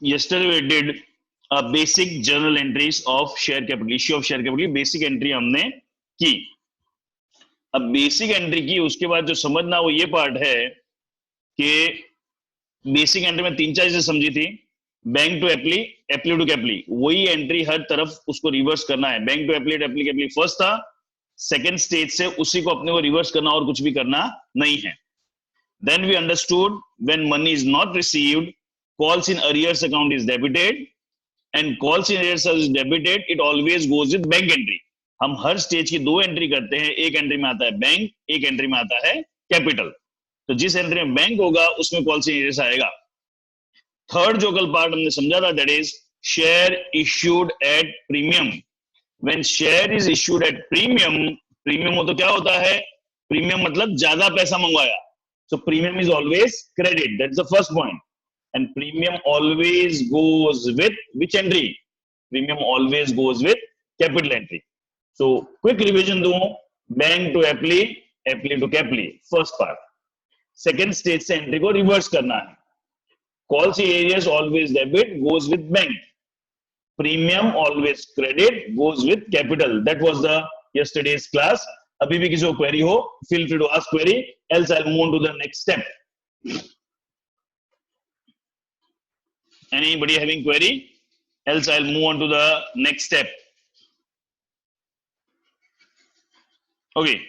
yesterday we did a basic journal entries of share capital, issue of share capital, basic entry हमने की। अब basic entry की, उसके बाद जो समझना वो ये पार्ट है कि बेसिक एंट्री में 3-4 चीजें समझी थी। Bank to appli, appli to capli, वही एंट्री हर तरफ उसको रिवर्स करना है। Bank to appli, appli capli first था, सेकंड स्टेज से उसी को अपने को रिवर्स करना और कुछ भी करना नहीं है। Then we understood when money is not received, calls in arrears account is debited, and calls in arrears is debited, it always goes with bank entry. हम हर स्टेज की 2 एंट्री करते हैं, एक एंट्री में आता है बैंक, एक एंट्री में आता है कैपिटल। तो जिस एंट्री में बैंक होगा उसमें कॉल्स इन एरियर्स आएगा। थर्ड जो कल पार्ट हमने समझा था, that is share issued at premium. When share is issued at premium, premium हो तो क्या होता है, प्रीमियम मतलब ज्यादा पैसा मंगवाया। So premium is always credit. That's the first point. And premium always goes with which entry? Premium always goes with capital entry. So quick revision do, bank to apply, apply to caply. First part. Second stage से entry को reverse करना है. Calls areas always debit, goes with bank. Premium always credit, goes with capital. That was the yesterday's class. अभी भी किसी को query हो, feel free to ask query, else I'll move on to the next step. Anybody having query? Else I'll move on to the next step. Okay.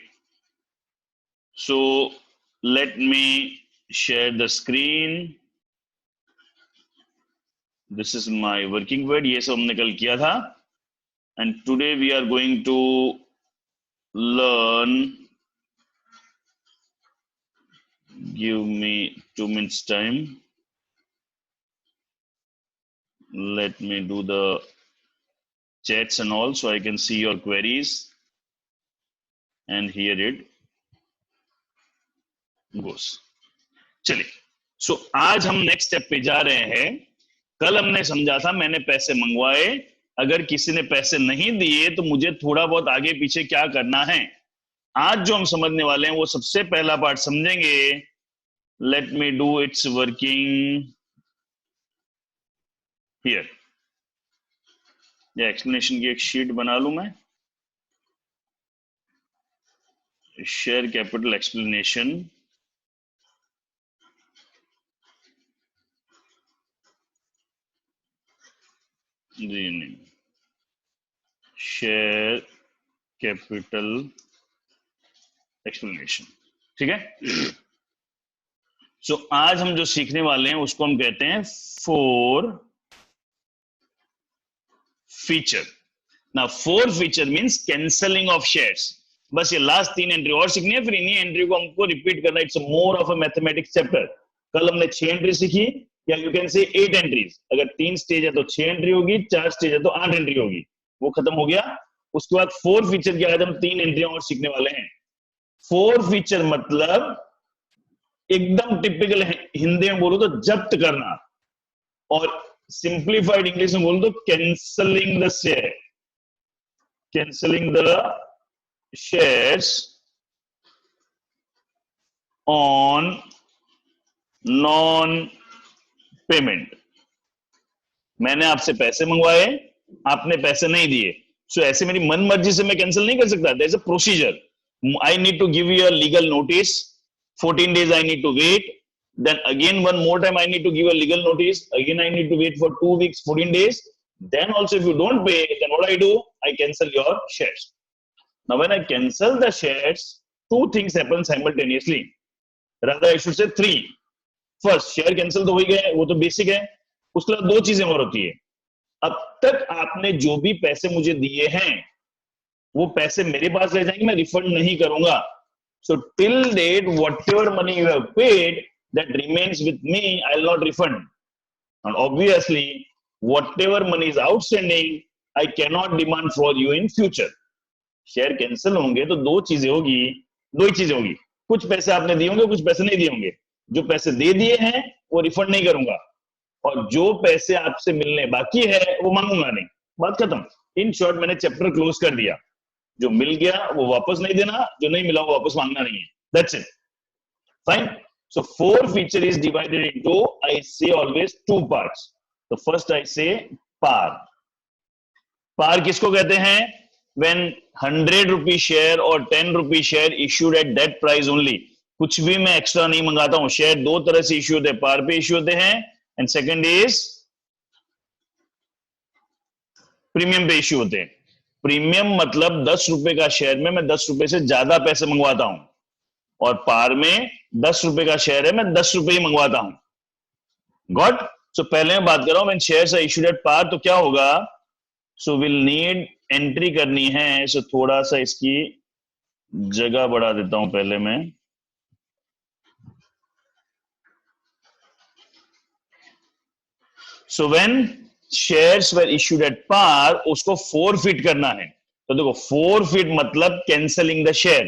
So let me share the screen. This is my working word. ये सब हमने कल किया था. And today we are going to learn, give me 2 minutes time, let me do the chats and all so I can see your queries, and here it goes. चलिए, so आज हम next step पे जा रहे हैं। कल हमने समझा था, मैंने पैसे मंगवाए, अगर किसी ने पैसे नहीं दिए तो मुझे थोड़ा बहुत आगे पीछे क्या करना है। आज जो हम समझने वाले हैं वो सबसे पहला पार्ट समझेंगे। Let me do it's working here. या एक्सप्लेनेशन की एक शीट बना लूं मैं, शेयर कैपिटल एक्सप्लेनेशन। जी नहीं, शेयर कैपिटल एक्सप्लेनेशन, ठीक है। सो आज हम जो सीखने वाले हैं उसको हम कहते हैं 4 फीचर। ना 4 feature means cancelling of shares. बस ये लास्ट 3 एंट्री और सीखनी है, फिर इन्हीं एंट्री को हमको रिपीट करना। It's more of a mathematics chapter. कल हमने 6 एंट्री सीखी, या यू कैन से 8 एंट्रीज। अगर 3 स्टेज है तो 6 एंट्री होगी, 4 स्टेज है तो 8 एंट्री होगी। वो खत्म हो गया। उसके बाद 4 फीचर की आज हम 3 एंट्रियां और सीखने वाले हैं। 4 फीचर मतलब एकदम टिपिकल हिंदी में बोलो तो जब्त करना, और सिंप्लीफाइड इंग्लिश में बोलो तो cancelling the share, cancelling the shares on non payment. मैंने आपसे पैसे मंगवाए, आपने पैसे नहीं दिए, सो ऐसे मेरी मन मर्जी से मैं कैंसिल नहीं कर सकता। There is a procedure. I need to give you a legal notice, 14 days I need to wait, then again one more time I need to give a legal notice, again I need to wait for 2 weeks, 14 days, then also if you don't pay, then what I do, I cancel your shares. Now when I cancel the shares, 2 things happen simultaneously, rather I should say 3. First, share cancel तो हो गए, वो तो basic है। उसके बाद 2 चीजें और होती है। अब तक आपने जो भी पैसे मुझे दिए हैं वो पैसे मेरे पास रह जाएंगे, मैं रिफंड नहीं करूंगा। So till date, whatever money you have paid, that remains with me, I'll not refund. And obviously, whatever money is outstanding, I cannot demand for you in future. Share cancel होंगे तो 2 चीजें होगी, 2 ही चीजें होगी। कुछ पैसे आपने दिए होंगे, कुछ पैसे नहीं दिए होंगे। जो पैसे दे दिए हैं वो रिफंड नहीं करूंगा, और जो पैसे आपसे मिलने बाकी है वो मांगूंगा नहीं। बात खत्म। इन शॉर्ट मैंने चैप्टर क्लोज कर दिया। जो मिल गया वो वापस नहीं देना, जो नहीं मिला वो वापस मांगना नहीं है। That's it. Fine. So 4 feature is divided into, I say always, 2 parts. तो फर्स्ट आई से पार। पार किसको कहते हैं? व्हेन 100 रुपी शेयर और 10 rupee share issued at that price only. कुछ भी मैं एक्स्ट्रा नहीं मंगाता हूं। शेयर दो तरह से इश्यू होते हैं, पार पे इश्यू होते हैं एंड सेकंड इज प्रीमियम पे इश्यू होते हैं। प्रीमियम मतलब 10 रुपए का शेयर में मैं 10 रुपए से ज्यादा पैसे मंगवाता हूं, और पार में 10 रुपए का शेयर है, मैं 10 रुपए ही मंगवाता हूं। गॉट? सो पहले मैं बात कर रहा हूं when shares are issued at par, तो क्या होगा? सो विल नीड एंट्री करनी है। सो थोड़ा सा इसकी जगह बढ़ा देता हूं पहले मैं। So when shares were issued at par, उसको फोरफिट करना है। तो देखो, फोरफिट मतलब cancelling the share.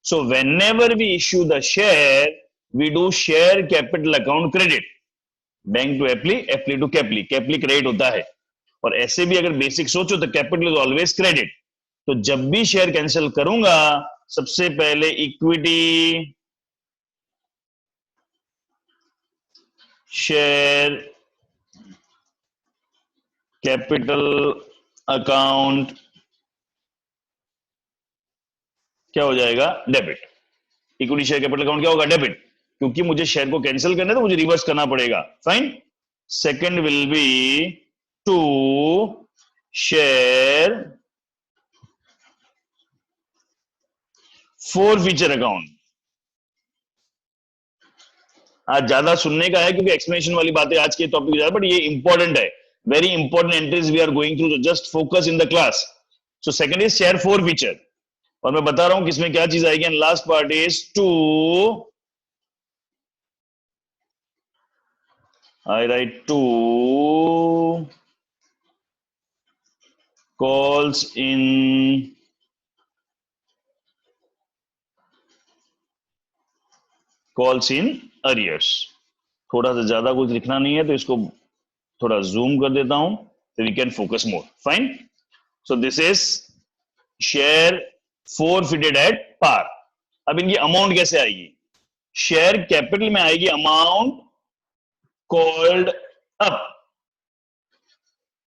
So whenever we issue the share, we do share capital account credit. Bank to appli, appli to capli, capli credit होता है। और ऐसे भी अगर बेसिक सोचो तो कैपिटल इज ऑलवेज क्रेडिट। तो जब भी शेयर कैंसिल करूंगा, सबसे पहले इक्विटी शेयर कैपिटल अकाउंट क्या हो जाएगा? Debit. Equity share capital account क्या होगा? डेबिट, क्योंकि मुझे शेयर को कैंसिल करना है तो मुझे रिवर्स करना पड़ेगा। Fine. Second will be to share forfeiture account. आज ज्यादा सुनने का है क्योंकि एक्सप्लेनेशन वाली बातें आज के टॉपिक ज्यादा, बट ये इंपॉर्टेंट है। Very important entries we are going through, तो just focus in the class. So second is share forfeiture, और मैं बता रहा हूं किसमें क्या चीज आएगी। And last part is to, I write to calls in arrears। थोड़ा सा ज्यादा कुछ लिखना नहीं है तो इसको थोड़ा जूम कर देता हूं, so we can focus more. Fine. So this is share forfeited at par. अब इनकी अमाउंट कैसे आएगी? शेयर कैपिटल में आएगी अमाउंट कॉल्ड अप।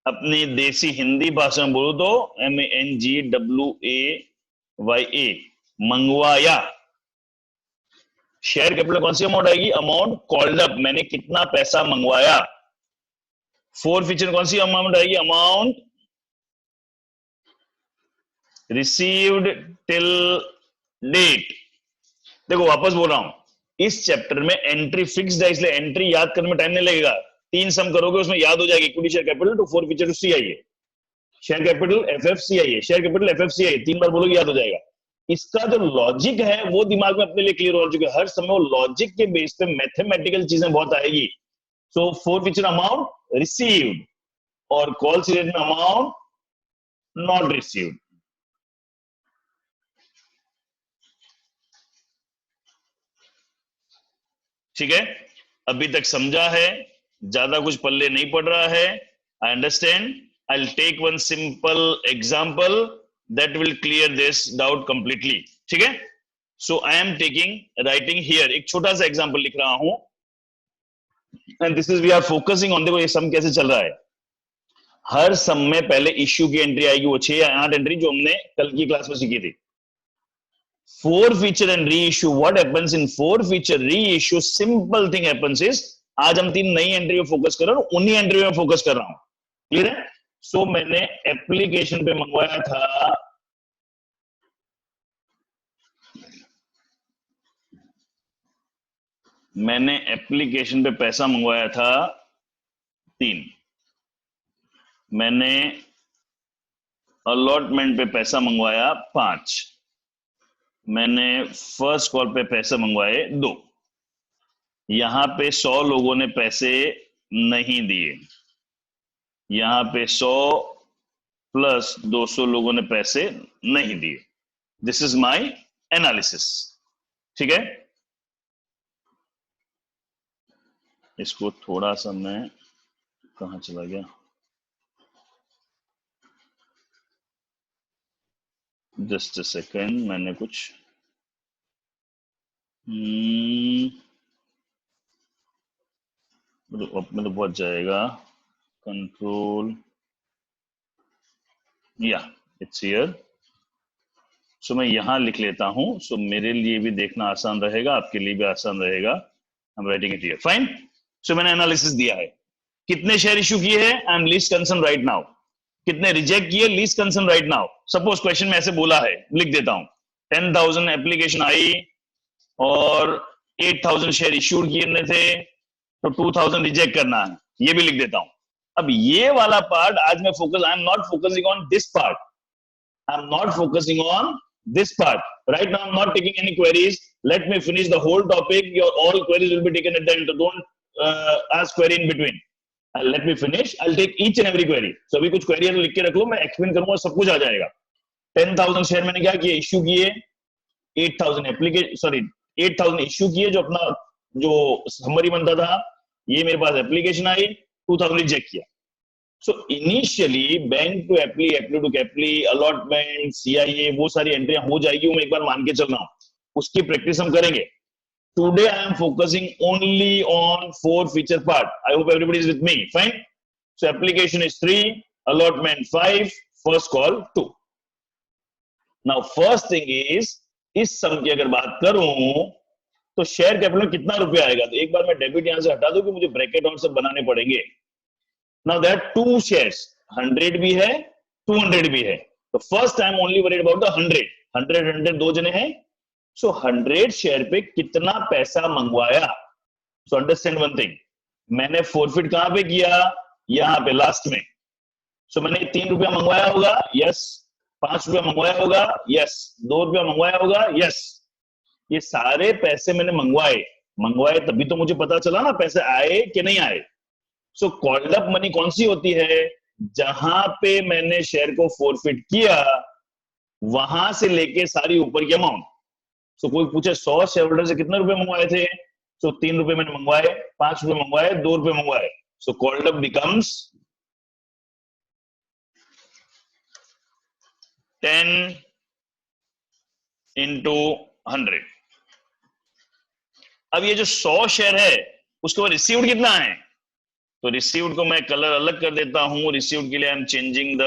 अपनी देसी हिंदी भाषा में बोलो तो MANGWAYA, मंगवाया। शेयर कैपिटल कौन सी अमाउंट आएगी? अमाउंट कॉल्ड अप, मैंने कितना पैसा मंगवाया। फॉरफीचर कौन सी अमाउंट आएगी? Amount received till date. देखो वापस बोल रहा हूं, इस चैप्टर में एंट्री फिक्स्ड है, इसलिए एंट्री याद करने में टाइम नहीं लगेगा। 3 सम करोगे उसमें याद हो जाएगी। Equity share capital to forfeiture to CIA, share capital FFCIA, share capital FFCIA, 3 बार बोलोगे याद हो जाएगा। इसका जो लॉजिक है वो दिमाग में अपने लिए क्लियर हो चुके, हर समय वो लॉजिक के बेस पे मैथमेटिकल चीजें बहुत आएगी। सो फॉरफीचर अमाउंट रिसीव्ड और कॉल सीरियड में अमाउंट नॉट रिसीव्ड। ठीक है, अभी तक समझा है? ज्यादा कुछ पल्ले नहीं पड़ रहा है। I understand. I will take one simple example that will clear this doubt completely. ठीक है, so I am taking writing here, एक छोटा सा एग्जांपल लिख रहा हूं and this is we are focusing on. देखो ये सम कैसे चल रहा है। हर सम में पहले इश्यू की एंट्री आएगी, वो 6 या 8 एंट्री जो हमने कल की क्लास में सीखी थी। forfeiture and reissue, what happens in forfeiture reissue, simple thing happens is, आज हम 3 नई एंट्री पे फोकस कर रहे हैं, उन्हीं एंट्री में फोकस कर रहा हूं। क्लियर है? सो मैंने एप्लीकेशन पे मंगवाया था पैसा मंगवाया था 3, मैंने अलॉटमेंट पे पैसा मंगवाया 5, मैंने फर्स्ट कॉल पे पैसे मंगवाए 2। यहां पे 100 लोगों ने पैसे नहीं दिए, यहां पे 100 प्लस 200 लोगों ने पैसे नहीं दिए। This is my analysis. ठीक है, इसको थोड़ा सा मैं, कहां चला गया, जस्ट अ सेकेंड, मैंने कुछ अब में तो बहुत जाएगा। कंट्रोल, या इट्स हियर। सो मैं यहां लिख लेता हूं, सो मेरे लिए भी देखना आसान रहेगा, आपके लिए भी आसान रहेगा। I am writing it here, fine. So मैंने एनालिसिस दिया है, कितने शेयर इशू किए हैं, I am least concern right now. कितने रिजेक्ट किए, least concern right now. Suppose question में ऐसे बोला है, लिख देता हूं 10,000 एप्लीकेशन आई और 8,000 शेयर इश्यूड किए थे, तो 2,000 रिजेक्ट करना है, ये भी लिख देता हूं। अब ये वाला पार्ट आज मैं focus, I am not focusing on this part, I am not focusing on this part right now. I'm not taking any queries. Let me finish the whole topic. Your all queries will be taken at the end, so don't ask query in between. Let me finish. I'll take each and every query. So अभी कुछ query लिख के रख लो, मैं explain करूंगा, सब कुछ आ जाएगा। 10,000 शेयर मैंने क्या किए, इश्यू किए। 8,000 एप्लीकेशन, सॉरी 8,000 इश्यू किए, जो अपना जो समरी बनता था, ये मेरे पास एप्लीकेशन आई, 2,000 रिजेक्ट किया। So initially bank to appli, appli to capli, allotment, CIA, वो सारी एंट्रियां हो जाएगी, वो मैं एक बार मान के चल रहा हूं, उसकी प्रैक्टिस हम करेंगे। Today I am focusing only on 4 feature part. I hope everybody is with me, fine. So application is 3, allotment 5, first call 2। Now first thing is, इस सम की अगर बात करूं तो शेयर कैपिटल में कितना रुपया आएगा, तो एक बार मैं डेबिट यहां से हटा दूं कि मुझे ब्रैकेट और सब बनाने पड़ेंगे। Now there are 2 shares, 100 भी है, 200 भी है। तो first time only worried about the 100, 100 दो जने हैं। सो 100 शेयर पे कितना पैसा मंगवाया। सो अंडरस्टैंड वन थिंग, मैंने फॉरफिट कहां पे किया, यहां पे लास्ट में। सो मैंने 3 रुपया मंगवाया होगा, यस। 5 रुपया मंगवाया होगा, यस। 2 रुपया मंगवाया होगा, यस। ये सारे पैसे मैंने मंगवाए तभी तो मुझे पता चला ना पैसे आए कि नहीं आए। सो कॉल्ड अप मनी कौन सी होती है, जहां पे मैंने शेयर को फॉरफिट किया, वहां से लेके सारी ऊपर की अमाउंट। सो कोई पूछे 100 शेयर होल्डर से कितने रुपए मंगवाए थे, सो 3 रुपए मैंने मंगवाए, 5 रुपए मंगवाए, 2 रुपए मंगवाए। So called up becomes 10 into 100। अब ये जो 100 शेयर है, उसके बाद रिसीव्ड कितना है, तो रिसीव्ड को मैं कलर अलग कर देता हूं। रिसीव्ड के लिए आई am changing the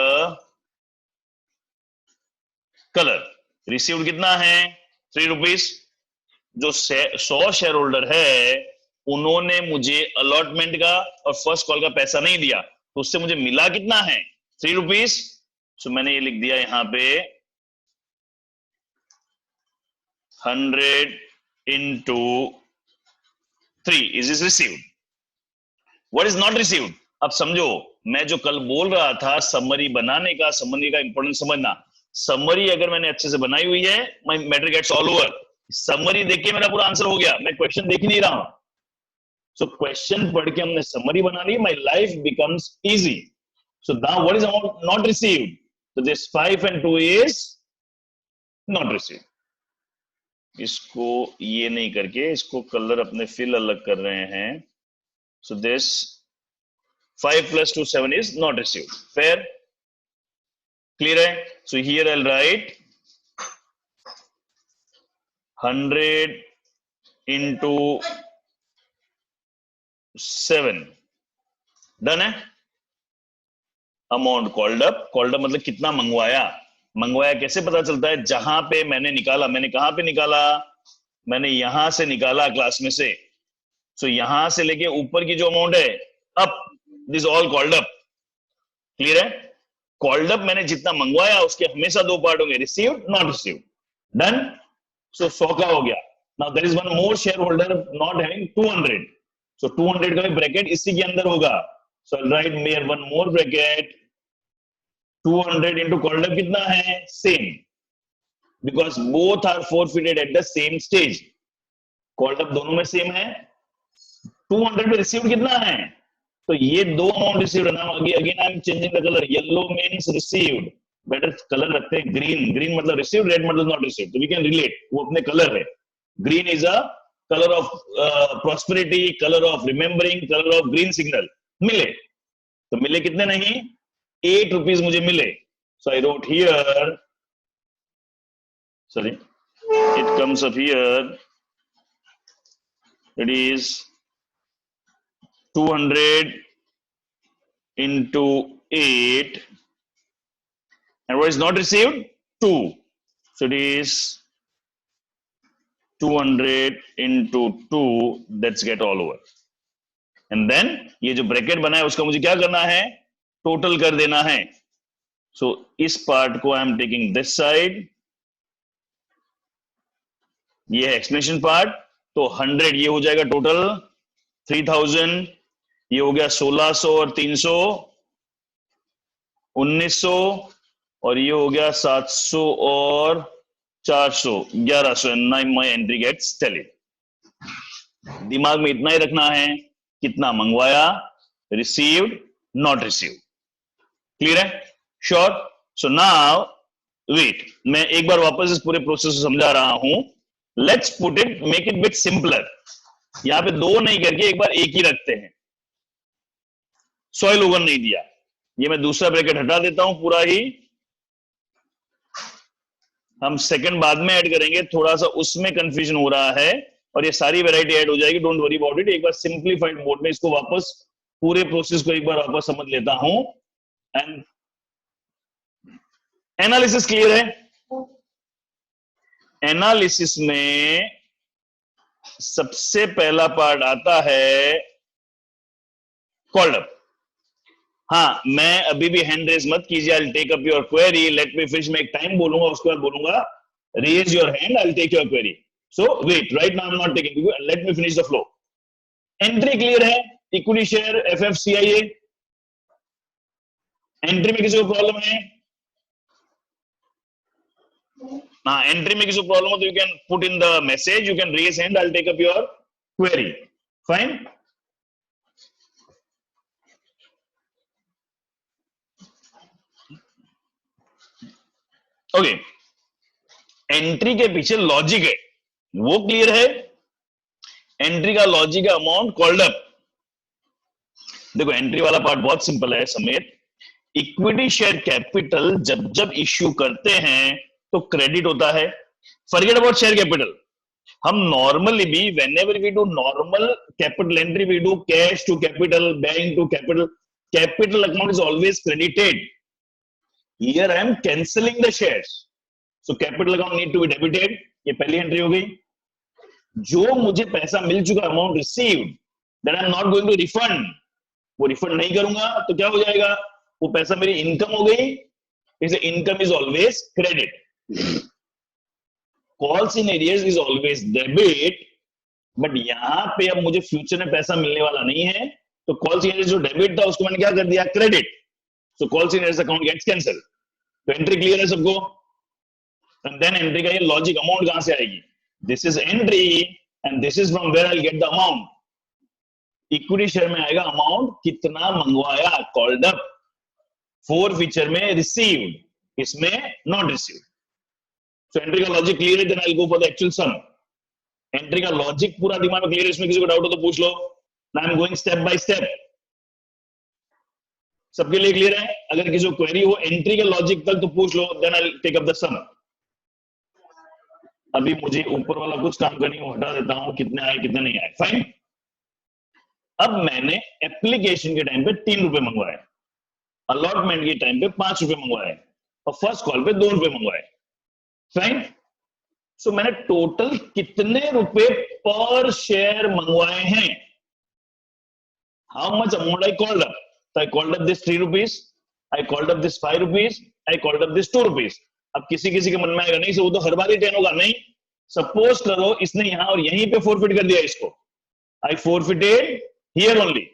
colour. Received कितना है, 3 रुपीज। जो 100 शेयर होल्डर है, उन्होंने मुझे अलॉटमेंट का और फर्स्ट कॉल का पैसा नहीं दिया, तो उससे मुझे मिला कितना है, 3 रुपीज। सो मैंने ये लिख दिया यहां पे 100 into 3 is received. What is not received? अब समझो, मैं जो कल बोल रहा था समरी बनाने का, समरी का इंपॉर्टेंट समझना। समरी अगर मैंने अच्छे से बनाई हुई है, my matter gets all over. Summary देख के मेरा पूरा आंसर हो गया, मैं क्वेश्चन देख ही नहीं रहा हूं। सो क्वेश्चन पढ़ के हमने समरी बना ली, my life becomes easy. So now what is amount not received, तो this 5 and 2 is not received. इसको ये नहीं करके, इसको कलर अपने फिल अलग कर रहे हैं। So this 5 plus 2 7 is not received. Fair? Clear है? So here I'll write 100 into 7. Done है? अमाउंट कॉल्ड अप, मतलब कितना मंगवाया। मंगवाया कैसे पता चलता है, जहां पे मैंने निकाला। मैंने कहां पे निकाला, मैंने यहां से निकाला क्लास में से। सो यहां से लेके ऊपर की जो अमाउंट है, up, this all called up. Clear है? कॉल्ड अप मैंने जितना मंगवाया उसके हमेशा 2 पार्ट होंगे, received, not received. Done. So 100 का हो गया। Now there is one more share holder not having 200। So 200 का भी ब्रैकेट इसी के अंदर होगा। सो आई राइट मेयर one more bracket, 200 into called up कितना है, same, because both are forfeited at the same stage. Called up दोनों में सेम है। 200 पे रिसीव्ड कितना है, तो ये 2 अमाउंट रिसीव्ड है ना। Again I am changing the colour, yellow means received, better colour रखते हैं ग्रीन। ग्रीन मतलब रिसीव्ड, रेड मतलब नॉट रिसीव्ड, तो वी कैन रिलेट, वो अपने कलर है। Green is a colour of prosperity, colour of remembering, colour of green signal. मिले, तो मिले कितने नहीं, 8 रुपीज मुझे मिले। So I wrote here, sorry, it comes up here, it is 200 into 8, and what is not received? 2. So it is 200 into 2, that's get all over. And then ये जो bracket बना है उसका मुझे क्या करना है? टोटल कर देना है. सो इस पार्ट को आई एम टेकिंग दिस साइड, ये है एक्सप्लेनेशन पार्ट. तो 100 ये हो जाएगा टोटल 3000, ये हो गया 1600 और 300 1900, और ये हो गया 700 और 400 1100. And my entry gets tallied. दिमाग में इतना ही रखना है, कितना मंगवाया, रिसीव्ड, नॉट रिसीव्ड. क्लियर है? श्योर. सो नाउ वेट, मैं एक बार वापस इस पूरे प्रोसेस को समझा रहा हूं. Let's put it, make it bit simpler. यहां पे दो नहीं करके एक बार एक ही रखते हैं. सॉइल ओवन नहीं दिया, ये मैं दूसरा ब्रैकेट हटा देता हूं पूरा ही. हम सेकंड बाद में ऐड करेंगे, थोड़ा सा उसमें कंफ्यूजन हो रहा है, और ये सारी वैरायटी ऐड हो जाएगी. Don't worry about it. एक बार सिंपलीफाइड मोड में इसको वापस पूरे प्रोसेस को एक बार वापस समझ लेता हूं. एंड एनालिसिस क्लियर है? एनालिसिस में सबसे पहला पार्ट आता है कॉल्ड अप. हाँ, मैं अभी भी हैंड रेज मत कीजिए. I take up your query, let me finish. मैं एक टाइम बोलूंगा, उसके बाद बोलूंगा raise your hand, I take your query. So wait, right now I'm not taking. Let me finish the flow. Entry clear है? Equity share, FFCIA. Entry में किसी को प्रॉब्लम है? हाँ, entry में किसी को प्रॉब्लम हो तो you can put in the message. You can raise hand. I'll take up your query. Fine. Okay. Entry के पीछे लॉजिक है, वो क्लियर है? एंट्री का लॉजिक है अमाउंट कॉल्ड अप. देखो एंट्री वाला पार्ट बहुत सिंपल है समीर. इक्विटी शेयर कैपिटल जब जब इश्यू करते हैं तो क्रेडिट होता है. Forget about share capital. हम नॉर्मली भी whenever we do normal capital entry, we do cash to capital, bank to capital. Capital account is always credited. Here I am cancelling the shares, so capital account need to be debited. ये पहली entry हो गई. जो मुझे पैसा मिल चुका, amount received, that I am not going to refund. वो रिफंड नहीं करूंगा तो क्या हो जाएगा? वो पैसा मेरी इनकम हो गई. इसलिए income is always credit. Calls in arrears is always debit. But यहां पे अब मुझे फ्यूचर में पैसा मिलने वाला नहीं है, तो कॉल्स इन एरियर्स जो डेबिट था उसको मैंने क्या कर दिया? Credit. So calls in arrears account gets cancel. तो एंट्री क्लियर है सबको? एंड देन एंट्री का ये लॉजिक, अमाउंट कहां से आएगी? This is entry and this is from where I'll get the amount. Equity share में आएगा अमाउंट कितना मंगवाया, कॉल्ड अप. फोर फीचर में रिसीव्ड, इसमें नॉट रिसीव्ड. सो एंट्री का लॉजिक क्लियर है. Then I will go for the actual sum. Entry का logic पूरा दिमाग में क्लियर है? इसमें किसी को डाउट हो तो पूछ लो. I am going step by step. सबके लिए क्लियर है? अगर किसी को क्वेरी हो एंट्री के लॉजिक तक तो पूछ लो. Then I will take up the sum. अभी मुझे ऊपर वाला कुछ काम करनी है, हटा देता हूं. कितने आए कितने नहीं आए. फाइन. अब मैंने एप्लीकेशन के टाइम पे 3 रुपए मंगवाए, अलॉटमेंट के टाइम पे 5 रुपए मंगवाए, और फर्स्ट कॉल पे 2 रुपए मंगवाए. फाइन. सो मैंने टोटल कितने रुपए पर शेयर मंगवाए हैं? How much amount I called up? So I called up this 3 rupees, I called up this 5 rupees, I called up this 2 rupees. अब किसी किसी के मन में आएगा नहीं, वो तो हर बार ही 10 होगा. नहीं, सपोज करो इसने यहां और यहीं पे फोरफिट कर दिया इसको. आई फोरफिटेड हियर ओनली.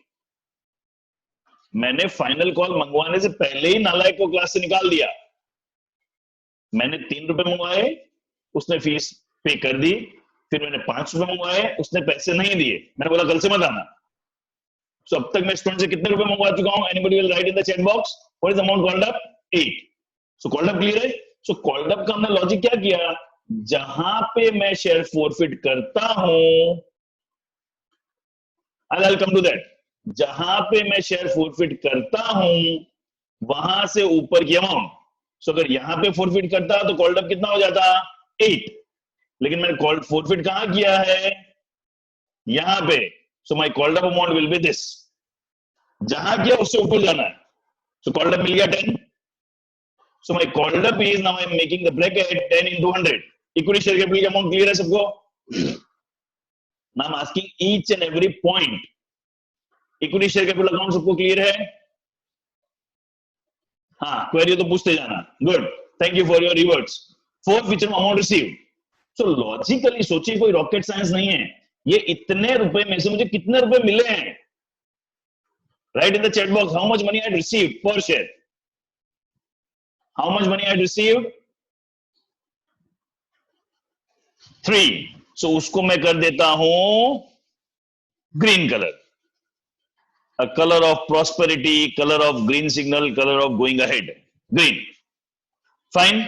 मैंने फाइनल कॉल मंगवाने से पहले ही नालायक को क्लास से निकाल दिया. मैंने 3 रुपए मंगवाए, उसने फीस पे कर दी. फिर मैंने 5 रुपए मंगवाए, उसने पैसे नहीं दिए. मैंने बोला कल से मत आना. So, अब तक मैं स्टूडेंट से कितने रुपए मंगवा चुका हूं? Anybody will write in the chat box. What is the amount called up? 8. So called up clear है? So called up का हमने लॉजिक क्या किया? जहां पे मैं शेयर फोरफिट करता हूं, I'll come to that. जहां पे मैं शेयर फोरफिट करता हूं वहां से ऊपर की अमाउंट. So अगर यहां पे फोरफिट करता तो कॉल्ड अप कितना हो जाता? 8. लेकिन मैंने कॉल्ड फोरफिट कहां किया है? यहां पे. So my called up amount will be this. जहां किया उससे ऊपर जाना है. So called up मिल गया 10. So my called up is now I'm making the bracket 10 into 100. Equity share capital का amount clear है सबको? Now I'm asking each and every point. Equity share capital account सबको clear है? हाँ, query तो पूछते जाना. Good. Thank you for your rewards. Fourth feature amount received. So logically सोचिए कोई rocket science नहीं है. ये इतने रुपए में से मुझे कितने रुपए मिले हैं? Write in the chat box how much money I had received per share. How much money I had received? 3. So उसको मैं कर देता हूं green color. A color of prosperity, color of green signal, color of going ahead. Green. Fine.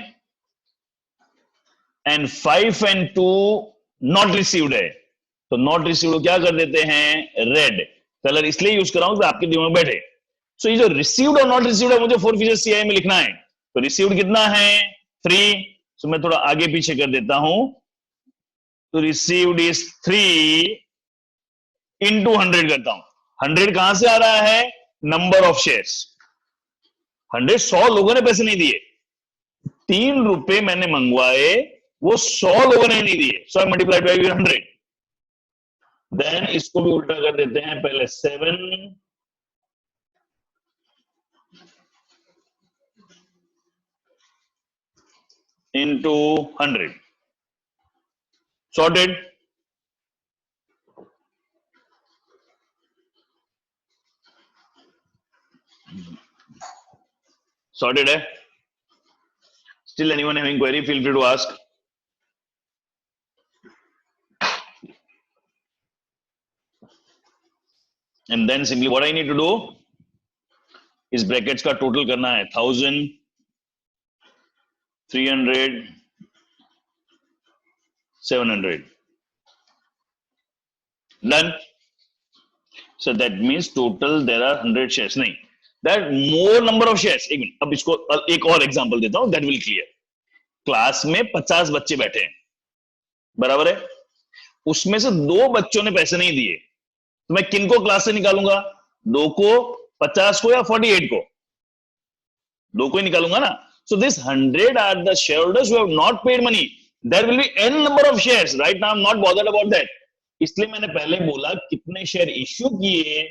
And 5 and 2 not received है. तो not received क्या कर देते हैं? Red. कलर इसलिए यूज कर रहा हूं कि आपके दिमाग में बैठे. सो ये जो रिसीव्ड और नॉट रिसीव्ड है मुझे 4 फीचर सीआई में लिखना है. तो रिसीव्ड कितना है? 3. सो मैं थोड़ा आगे पीछे कर देता हूं. तो रिसीव्ड इज 3 इंटू 100 करता हूं. 100 कहां से आ रहा है? Number of shares. 100 लोगों ने पैसे नहीं दिए. 3 रुपए मैंने मंगवाए, वो 100 लोगों ने नहीं दिए. सो आई मल्टीप्लाइड बाय 100. देन इसको भी उल्टा कर देते हैं. पहले 7 into 100. Sorted. Sorted है. Still anyone having query? Feel free to ask. And then simply what I need to do is brackets का total करना है. 1000, 300, 700. Done. So that means total there are 100 shares. नहीं, that more number of shares. एक minute, अब इसको एक और example देता हूं, that will clear. क्लास में 50 बच्चे बैठे हैं, बराबर है. उसमें से 2 बच्चों ने पैसे नहीं दिए, तो मैं किन को क्लास से निकालूंगा? 2 को, 50 को या 48 को? 2 को ही निकालूंगा ना. So this 100 are the shareholders who have not paid money. There will be n number of shares. Right now I'm not bothered about that. इसलिए मैंने पहले बोला कितने शेयर इश्यू किए.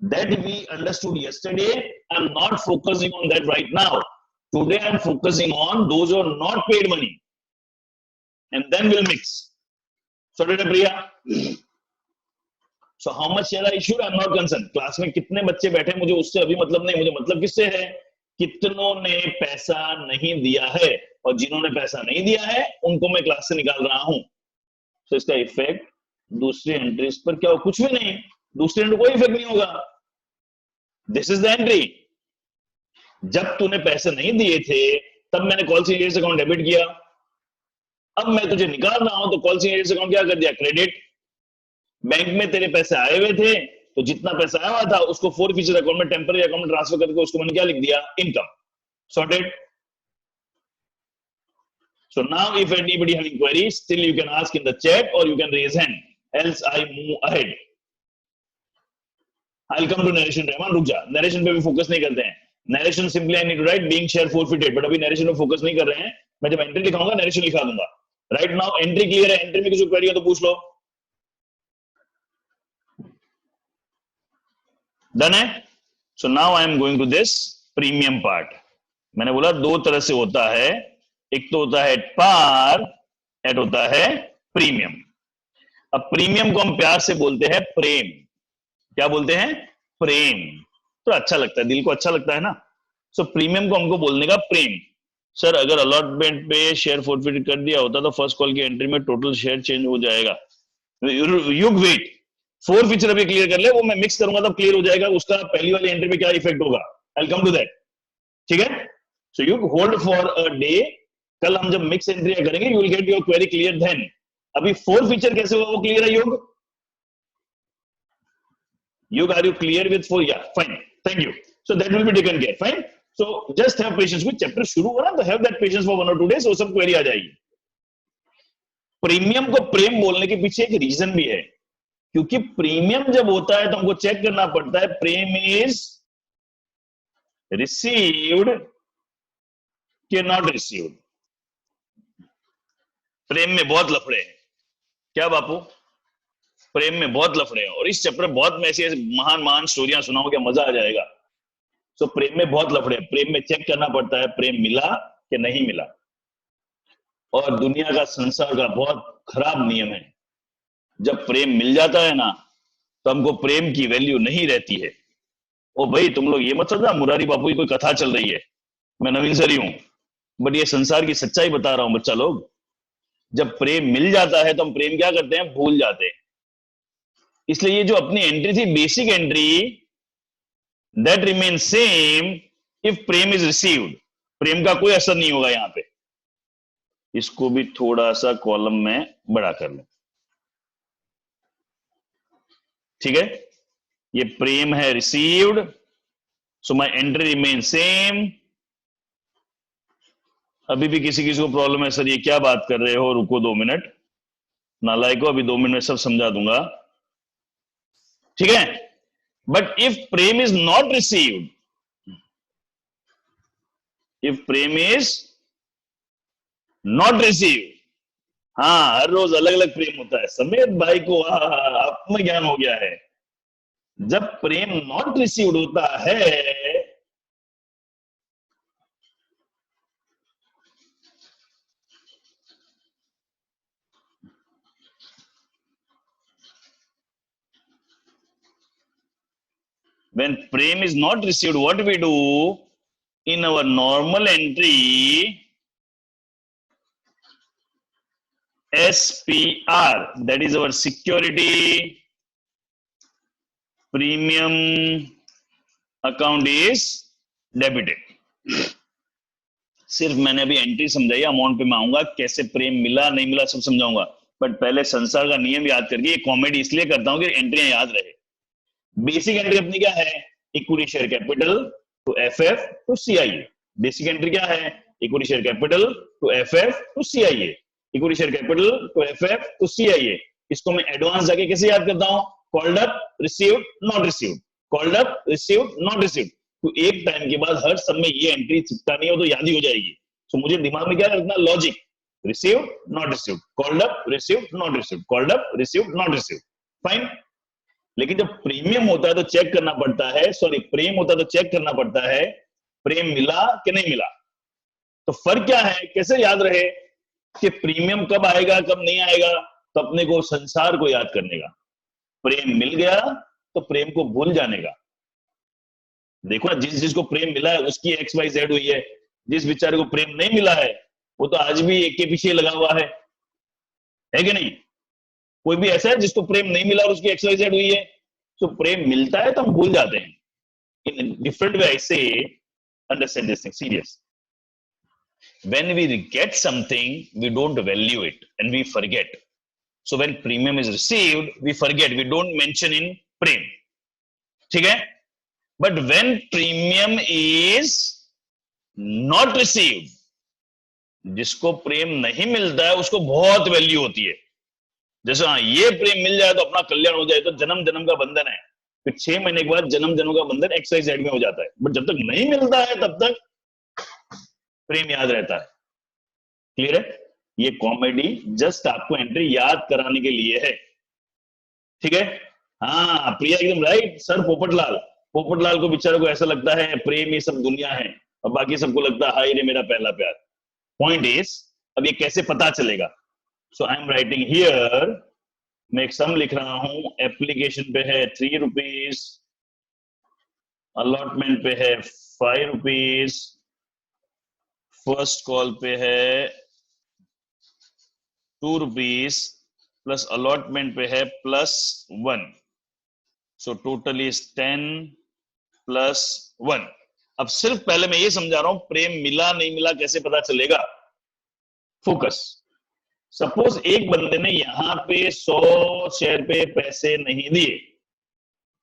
That we understood yesterday. I'm not focusing on that right now. Today I'm focusing on those who have not paid money. And then we'll mix. Sorry, Priya. So how much share I issued? I'm not concerned. Class में कितने बच्चे बैठे मुझे उससे अभी मतलब नहीं. मुझे मतलब किससे है? कितनों ने पैसा नहीं दिया है, और जिन्होंने पैसा नहीं दिया है उनको मैं क्लास से निकाल रहा हूं. तो इसका इफेक्ट दूसरी एंट्रीज पर क्या हो? कुछ भी नहीं. दूसरी एंट्री कोई इफेक्ट नहीं होगा. This is the entry. जब तूने पैसे नहीं दिए थे तब मैंने कॉल सीनियर्स अकाउंट डेबिट किया. अब मैं तुझे निकाल रहा हूं तो कॉल सीनियर्स अकाउंट क्या कर दिया? क्रेडिट. बैंक में तेरे पैसे आए हुए थे, तो जितना पैसा आया हुआ था उसको 4 फीचर अकाउंट में टेम्पररी अकाउंट में ट्रांसफर करके उसको मैंने क्या लिख दिया? Income. Sorted. So now if anybody having queries, still you can ask in the chat or you can raise hand. Else I move ahead. I'll come to narration. Rahman रुक जा. Narration पे भी फोकस नहीं करते हैं. Narration simply I need to write being share forfeited. But अभी narration पे focus नहीं कर रहे हैं. मैं जब एंट्री लिखाऊंगा narration लिखा दूंगा. Right now एंट्री क्लियर है. एंट्री में किसी को क्वेरी हो तो पूछ लो. डन है. So now I am going to this premium part. मैंने बोला 2 तरह से होता है. एक तो होता है पार, एक होता है प्रीमियम. अब प्रीमियम को हम प्यार से बोलते हैं प्रेम. क्या बोलते हैं? प्रेम. तो अच्छा लगता है, दिल को अच्छा लगता है ना. सो प्रीमियम को हमको बोलने का प्रेम. सर अगर अलॉटमेंट पे शेयर फॉरफिट कर दिया होता तो फर्स्ट कॉल की एंट्री में टोटल शेयर चेंज हो जाएगा. युग वेट, 4 फीचर अभी क्लियर कर ले, वो मैं मिक्स करूंगा तब क्लियर हो जाएगा उसका पहली वाली एंट्री में क्या इफेक्ट होगा. I will come to that. ठीक है. So you hold for a day. कल हम जब मिक्स एंट्री करेंगे you will get your query clear then. अभी 4 फीचर कैसे हुआ वो क्लियर है. युग आर यू क्लियर विद 4? या fine, thank you. So that will be taken care. Fine. So just have patience. कोई चैप्टर शुरू हो ना तो have that patience for 1 or 2 days, वो सब क्वेरी आ जाएगी. प्रीमियम को प्रेम बोलने के पीछे एक रीजन भी है, क्योंकि प्रीमियम जब होता है तो हमको चेक करना पड़ता है प्रेम इज रिसीव्ड के नॉट रिसीव्ड। प्रेम में बहुत लफड़े हैं क्या बापू, प्रेम में बहुत लफड़े हैं, और इस चैप्टर में बहुत में ऐसी महान महान स्टोरियां सुनाओगे, मजा आ जाएगा। तो प्रेम में बहुत लफड़े हैं, प्रेम में चेक करना पड़ता है प्रेम मिला कि नहीं मिला। और दुनिया का, संसार का बहुत खराब नियम है, जब प्रेम मिल जाता है ना तो हमको प्रेम की वैल्यू नहीं रहती है। ओ भाई तुम लोग ये मत समझना मुरारी बापू की कोई कथा चल रही है, मैं नवीन सर ही हूं, बट ये संसार की सच्चाई बता रहा हूं बच्चा लोग। जब प्रेम मिल जाता है तो हम प्रेम क्या करते हैं, भूल जाते हैं। इसलिए ये जो अपनी एंट्री थी, basic entry, that remain same if prem is received. Prem का कोई असर नहीं होगा यहां पे। इसको भी थोड़ा सा कॉलम में बड़ा कर लें, ठीक है। ये प्रेम है received, so my entry remain same. अभी भी किसी किसी को प्रॉब्लम है, सर ये क्या बात कर रहे हो, रुको 2 मिनट, नालायको अभी 2 मिनट में सब समझा दूंगा, ठीक है। But if prem is not received, if prem is not received, हाँ हर रोज अलग अलग प्रेम होता है, समेत भाई को आत्मज्ञान हो गया है। जब प्रेम नॉट रिसीव्ड होता है when prem is not received, what we do in our normal entry, SPR, that is our security premium account is debited. सिर्फ मैंने अभी एंट्री समझाई, अमाउंट पे मैं आऊंगा, कैसे प्रेम मिला नहीं मिला सब समझाऊंगा, बट पहले संसार का नियम याद करके, ये कॉमेडी इसलिए करता हूं कि एंट्रियां याद रहे। बेसिक एंट्री अपनी क्या है, equity share capital to FF to CIA. Basic entry क्या है, equity share capital to FF to CIA, equity share capital to FF to CIA. इसको मैं एडवांस जाके कैसे याद करता हूं, called up received not received, called up received not received. तो एक टाइम के बाद हर सब में ये एंट्री चिपकानी हो तो याद ही हो जाएगी। तो मुझे दिमाग में क्या रखना, logic, received not received, called up received not received, called up received not received, fine. लेकिन जब प्रीमियम होता है तो चेक करना पड़ता है, सॉरी प्रेम होता है तो चेक करना पड़ता है प्रेम मिला कि नहीं मिला। तो फर्क क्या है, कैसे याद रहे कि प्रीमियम कब आएगा कब नहीं आएगा, तो अपने को संसार को याद करने का। प्रेम मिल गया तो प्रेम को भूल जाने का। देखो ना, जिस जिसको प्रेम मिला है उसकी XYZ हुई है, जिस बेचारे को प्रेम नहीं मिला है वो तो आज भी एक के पीछे लगा हुआ है कि नहीं। कोई भी ऐसा है जिसको प्रेम नहीं मिला और उसकी XYZ हुई है। तो प्रेम मिलता है तो हम भूल जाते हैं। इन डिफरेंट वे आई से understand this thing serious. When we get something, we don't value it and we forget. So when premium is received, we forget. We don't mention in prem. ठीक है? But when premium is not received, जिसको प्रेम नहीं मिलता है उसको बहुत value होती है। जैसे हाँ ये प्रेम मिल जाए तो अपना कल्याण हो जाए, तो जन्म जन्म का बंधन है, फिर 6 महीने के बाद जन्म जन्म का बंधन XYZ में हो जाता है। बट जब तक नहीं मिलता है तब तक प्रेम याद रहता है। क्लियर है? ये कॉमेडी जस्ट आपको एंट्री याद कराने के लिए है, ठीक है। हाँ प्रिया एकदम राइट। सर पोपटलाल को बेचारे को ऐसा लगता है प्रेम ये सब दुनिया है, और बाकी सबको लगता है हाय रे मेरा पहला प्यार। पॉइंट इज, अब ये कैसे पता चलेगा। सो आई एम राइटिंग हियर, मैं एक सम लिख रहा हूं, एप्लीकेशन पे है 3 रुपीज, अलॉटमेंट पे है 5 रुपीज, फर्स्ट कॉल पे है 2 रुपीज, प्लस अलॉटमेंट पे है +1, सो टोटल इज 10 + 1। अब सिर्फ पहले मैं ये समझा रहा हूं प्रेम मिला नहीं मिला कैसे पता चलेगा। फोकस। सपोज एक बंदे ने यहां पे 100 शेयर पे पैसे नहीं दिए,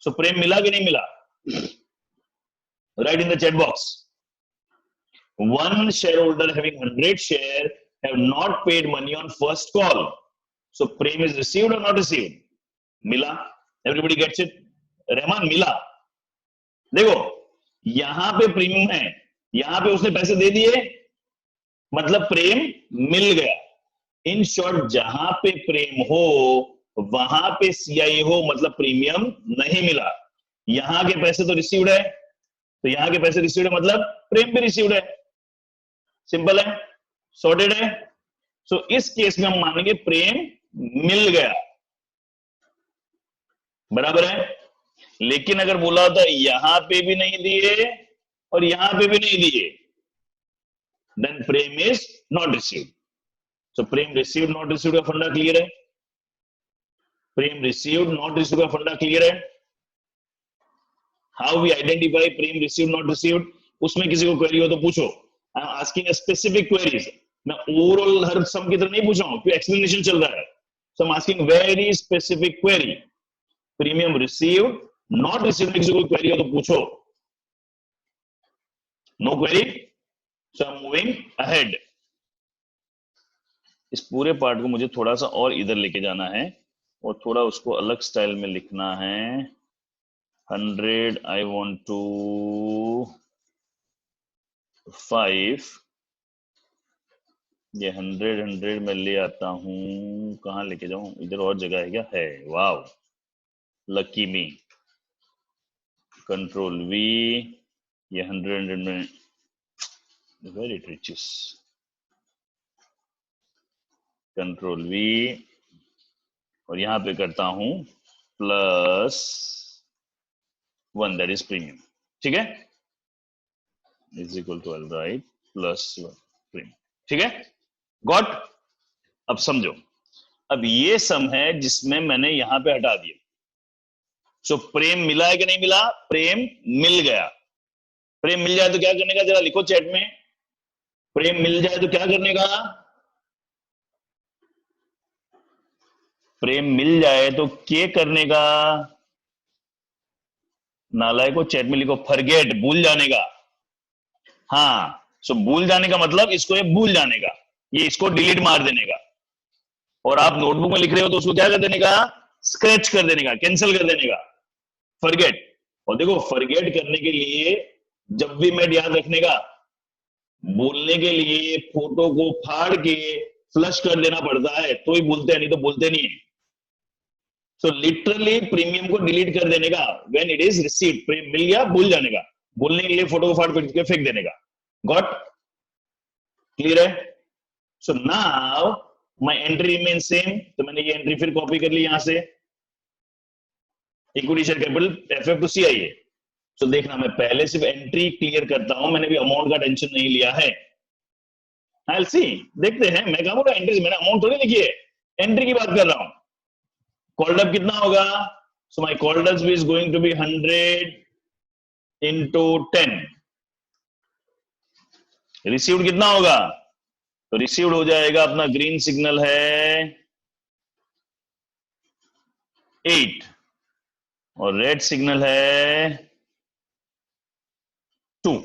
सो प्रेम मिला कि नहीं मिला, right in the chat box. One shareholder having 100 share have not paid money on first call, so prem is received or not received? मिला। Everybody gets it? रहमान मिला। देखो यहां पे प्रीमियम है, यहां पे उसने पैसे दे दिए, मतलब प्रेम मिल गया। इन शॉर्ट जहां पे प्रेम हो वहां पे सीआई हो, मतलब प्रीमियम नहीं मिला। यहां के पैसे तो रिसीव्ड है, तो यहां के पैसे रिसीव्ड है मतलब प्रेम भी रिसीव्ड है। सिंपल है, सॉर्टेड है। सो इस केस में हम मानेंगे प्रेम मिल गया, बराबर है। लेकिन अगर बोला होता यहां पे भी नहीं दिए और यहां पे भी नहीं दिए, then premium is not received. So premium received not received का फंडा क्लियर है, प्रेम रिसीव्ड नॉट रिसीव्ड का फंडा क्लियर है। How we identify premium received not received, उसमें किसी को क्वेरी हो तो पूछो। I am asking specific queries, मैं ओवरऑल हर सम की तरह नहीं पूछ रहा हूं क्योंकि एक्सप्लेनेशन चल रहा है। So I am asking very specific query, premium received not received में किसी को क्वेरी हो तो पूछो। No query, so I am moving ahead. इस पूरे पार्ट को मुझे थोड़ा सा और इधर लेके जाना है और थोड़ा उसको अलग स्टाइल में लिखना है। 100 I want to 5, ये 100 में ले आता हूं, कहां लेके जाऊं, इधर और जगह है क्या, है, वाव लकी मी। कंट्रोल V, ये 100 में वेरी ट्रिचेस, कंट्रोल V और यहां पे करता हूं +1 दैट इज प्रीमियम, ठीक है, is equal to I'll write +1 premium, ठीक है, गॉट। अब समझो, अब ये सम है जिसमें मैंने यहां पे हटा दिया। सो प्रेम मिला है कि नहीं मिला, प्रेम मिल गया। प्रेम मिल जाए तो क्या करने का, जरा लिखो चैट में, प्रेम मिल जाए तो क्या करने का, प्रेम मिल जाए तो क्या करने का, नालायक को चैट में लिखो फॉरगेट, भूल जाने का। हाँ, सो भूल जाने का मतलब इसको ये भूल जाने का, ये इसको डिलीट मार देने का। और आप नोटबुक में लिख रहे हो तो उसको क्या कर देने का, स्क्रैच कर देने का, कैंसिल कर देने का, फॉरगेट। और देखो फॉरगेट करने के लिए जब भी मैं याद रखने का, बोलने के लिए फोटो को फाड़ के फ्लश कर देना पड़ता है तो ही बोलते हैं, नहीं तो बोलते नहीं है। सो लिटरली प्रीमियम को डिलीट कर देने का, व्हेन इट इज रिसीव्ड, प्रेम मिल गया, भूल जाने का, बोलने के लिए फोटो को फाड़ के फेंक देने का। गॉट, क्लियर है। So now my entry remain same, तो मैंने ये एंट्री फिर कॉपी कर ली यहां से, equity share capital FF to CIA. So देखना मैं पहले सिर्फ एंट्री क्लियर करता हूं, मैंने भी अमाउंट का टेंशन नहीं लिया है। आई सी, देखते हैं, मैं कहा बोला एंट्री, मैंने अमाउंट थोड़ी लिखी है, एंट्री की बात कर रहा हूं। कॉल्ड अप कितना होगा, so my called up is going to be 100 into 10। Received कितना होगा, तो रिसीव्ड हो जाएगा अपना ग्रीन सिग्नल है 8 और रेड सिग्नल है 2।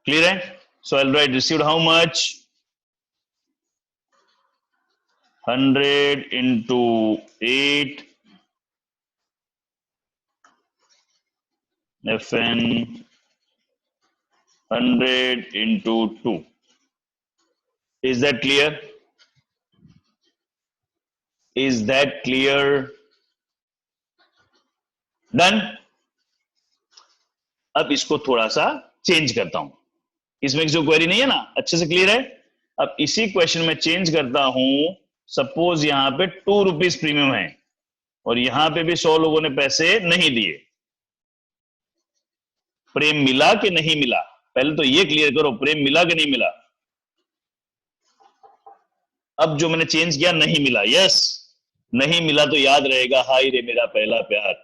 क्लियर है। So I will write received how much, 100 into 8 FN 100 into 2. Is that clear? Is that clear? Done? अब इसको थोड़ा सा चेंज करता हूं, इसमें जो क्वेरी नहीं है ना, अच्छे से क्लियर है। अब इसी क्वेश्चन में चेंज करता हूं, सपोज यहां पे 2 रुपीज प्रीमियम है और यहां पे भी 100 लोगों ने पैसे नहीं दिए, प्रेम मिला कि नहीं मिला, पहले तो ये क्लियर करो, प्रेम मिला कि नहीं मिला। अब जो मैंने चेंज किया, नहीं मिला, यस नहीं मिला, तो याद रहेगा हाय रे मेरा पहला प्यार,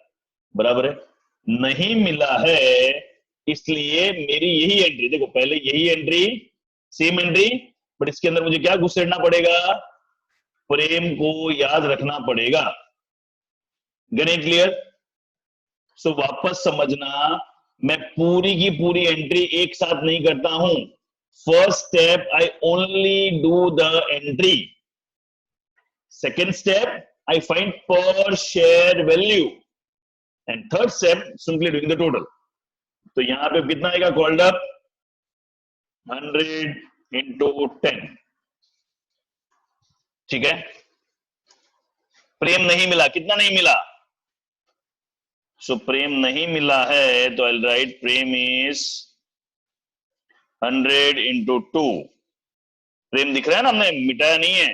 बराबर है, नहीं मिला है, इसलिए मेरी यही एंट्री, देखो पहले यही एंट्री, सेम एंट्री, बट इसके अंदर मुझे क्या घुसेड़ना पड़ेगा, प्रेम को याद रखना पड़ेगा। गणित क्लियर। सो वापस समझना, मैं पूरी की पूरी एंट्री एक साथ नहीं करता हूं, first step I only do the entry, second step I find per share value, and third step simply doing the total. तो यहां पे कितना आएगा कॉल्ड अप 100 × 10। ठीक है, प्रेम नहीं मिला, कितना नहीं मिला? सो प्रेम नहीं मिला है तो आई राइट प्रेम इज 100 × 2। प्रेम दिख रहा है ना, हमने मिटाया नहीं है,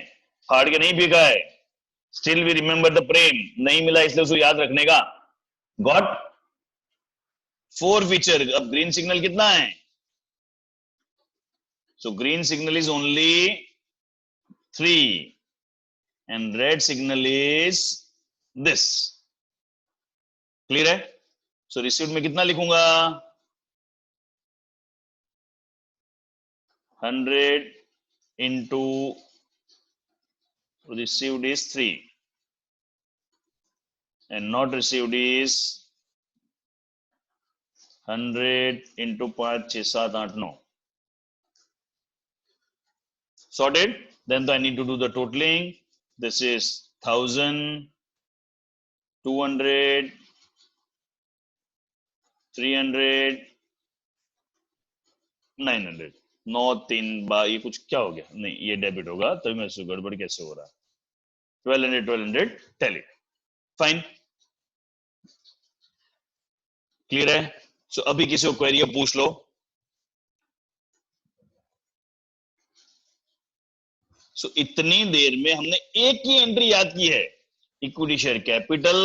फाड़ के नहीं फेंका है। स्टिल वी रिमेंबर द प्रेम, नहीं मिला इसलिए उसको याद रखने का। Got 4 feature. अब ग्रीन सिग्नल कितना है? So green signal is only 3 and red signal is this। Clear है? सो रिसीव्ड में कितना लिखूंगा? 100 into received is 3 and not received is 100 into 5 6 7 8 9। Sorted? Then I need to do the totaling. This is 1000, 200, 300, 900। 9 3 ये कुछ क्या हो गया? नहीं, ये डेबिट होगा, तभी मैं इससे गड़बड़ कैसे हो रहा? 1200 1200 टेल इट। फाइन, क्लियर है? सो अभी किसी को क्वेरी पूछ लो। सो इतनी देर में हमने एक ही एंट्री याद की है, equity share capital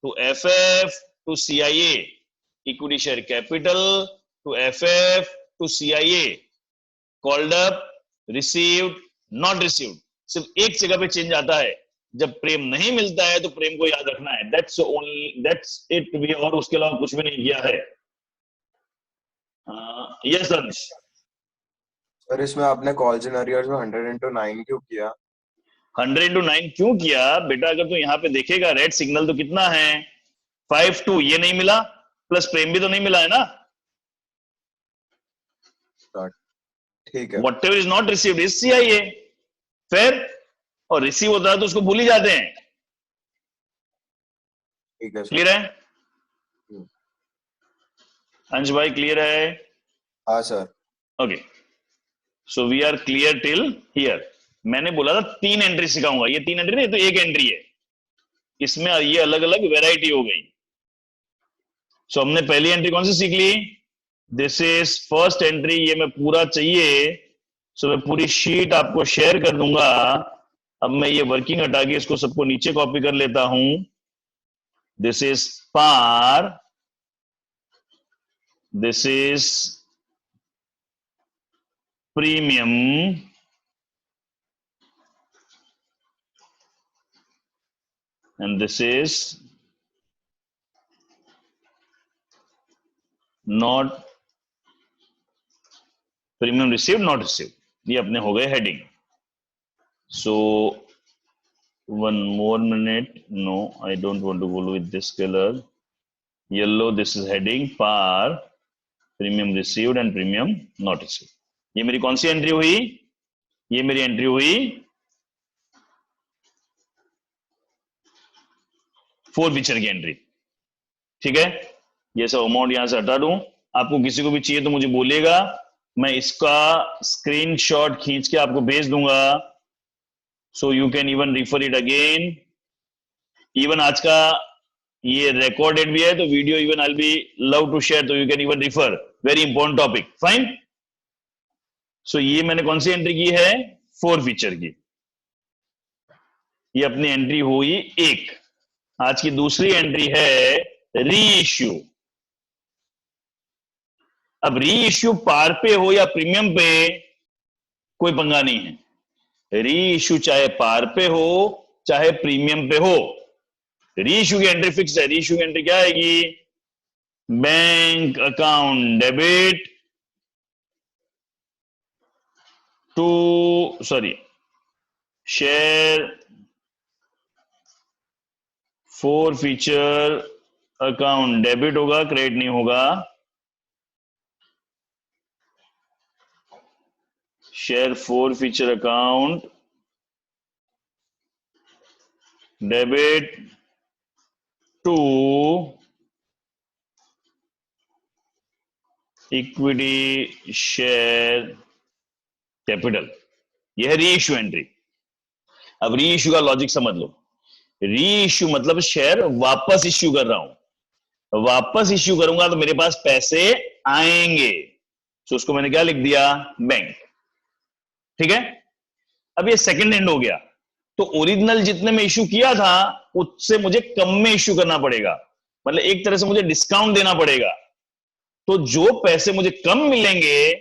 to FF to CIA, equity share capital to FF to CIA, called up, received, not received. सिर्फ एक जगह पे चेंज आता है, जब प्रेम नहीं मिलता है तो प्रेम को याद रखना है। That's only, that's it. भी और उसके अलावा कुछ भी नहीं किया है। यस अंश। सर इसमें आपने कॉल्स इन अरियर्स में 100 × 9 क्यों किया? 100 × 9 क्यों किया बेटा? अगर तू यहाँ पे देखेगा रेड सिग्नल तो कितना है? 5 2, ये नहीं मिला, प्लस प्रेम भी तो नहीं मिला है ना। ठीक है। What ever is not received is CIA. फिर और रिसीव होता है तो उसको भूल ही जाते हैं। ठीक है, क्लियर है अंश भाई? क्लियर है? हाँ sir. Okay, so we are clear till here. मैंने बोला था 3 एंट्री सिखाऊंगा, ये 3 एंट्री नहीं तो एक एंट्री है, इसमें ये अलग अलग वेराइटी हो गई। सो हमने पहली एंट्री कौन सी सीख ली? This is first entry. ये मैं पूरा चाहिए, सो मैं पूरी शीट आपको शेयर कर दूंगा। अब मैं ये वर्किंग हटा के इसको सबको नीचे कॉपी कर लेता हूं। This is par, this is premium, and this is not premium received, not received. ये अपने हो गए heading. So one more minute, no I don't want to go with this colour yellow. This is heading par, premium received and premium not received. ये मेरी कौन सी entry हुई? ये मेरी एंट्री हुई 4 फीचर की एंट्री। ठीक है, ये सब अमाउंट यहां से हटा दूं। आपको किसी को भी चाहिए तो मुझे बोलिएगा, मैं इसका स्क्रीनशॉट खींच के आपको भेज दूंगा, so you can even refer it again. Even आज का ये रिकॉर्डेड भी है तो video even I be love to share, तो you can even refer. Very important topic. Fine, so ये मैंने कौन सी एंट्री की है? 4 फीचर की। ये अपनी एंट्री हुई एक। आज की दूसरी एंट्री है री इश्यू। अब री इश्यू पार पे हो या प्रीमियम पे कोई पंगा नहीं है। री इश्यू चाहे पार पे हो चाहे प्रीमियम पे हो, री इश्यू की एंट्री फिक्स है। री इश्यू की एंट्री क्या आएगी? Bank account debit to, sorry, share 4 feature account debit होगा, क्रेडिट नहीं होगा। Share 4 feature account debit to equity share capital, यह है री इश्यू एंट्री। अब री इश्यू का लॉजिक समझ लो। री इश्यू मतलब शेयर वापस इश्यू कर रहा हूं, वापस इश्यू करूंगा तो मेरे पास पैसे आएंगे, तो उसको मैंने क्या लिख दिया, बैंक। ठीक है, अब ये सेकंड हैंड हो गया, तो ओरिजिनल जितने में इश्यू किया था उससे मुझे कम में इश्यू करना पड़ेगा, मतलब एक तरह से मुझे डिस्काउंट देना पड़ेगा। तो जो पैसे मुझे कम मिलेंगे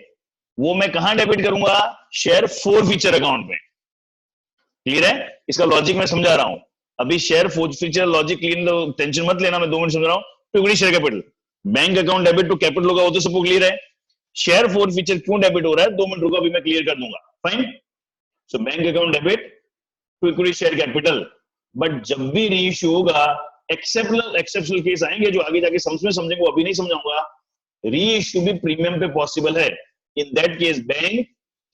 वो मैं कहां डेबिट करूंगा, शेयर फोर फीचर अकाउंट में। क्लियर है, इसका लॉजिक मैं समझा रहा हूं। अभी share forfeiture logic clear, tension मत लेना, मैं 2 मिनट समझ रहा हूं। तो equity share capital, bank account debit to capital होगा, वो तो सबको क्लियर है। शेयर फोर फीचर क्यों डेबिट हो रहा है, 2 मिनट रुको, अभी मैं क्लियर कर दूंगा। Fine, so bank account debit to equity share capital. But जब भी री इश्यू होगा, एक्सेप्शनल केस आएंगे जो आगे जाके समझ में समझेंगे, वो अभी नहीं समझाऊंगा। री इश्यू भी प्रीमियम पे पॉसिबल है, in that case bank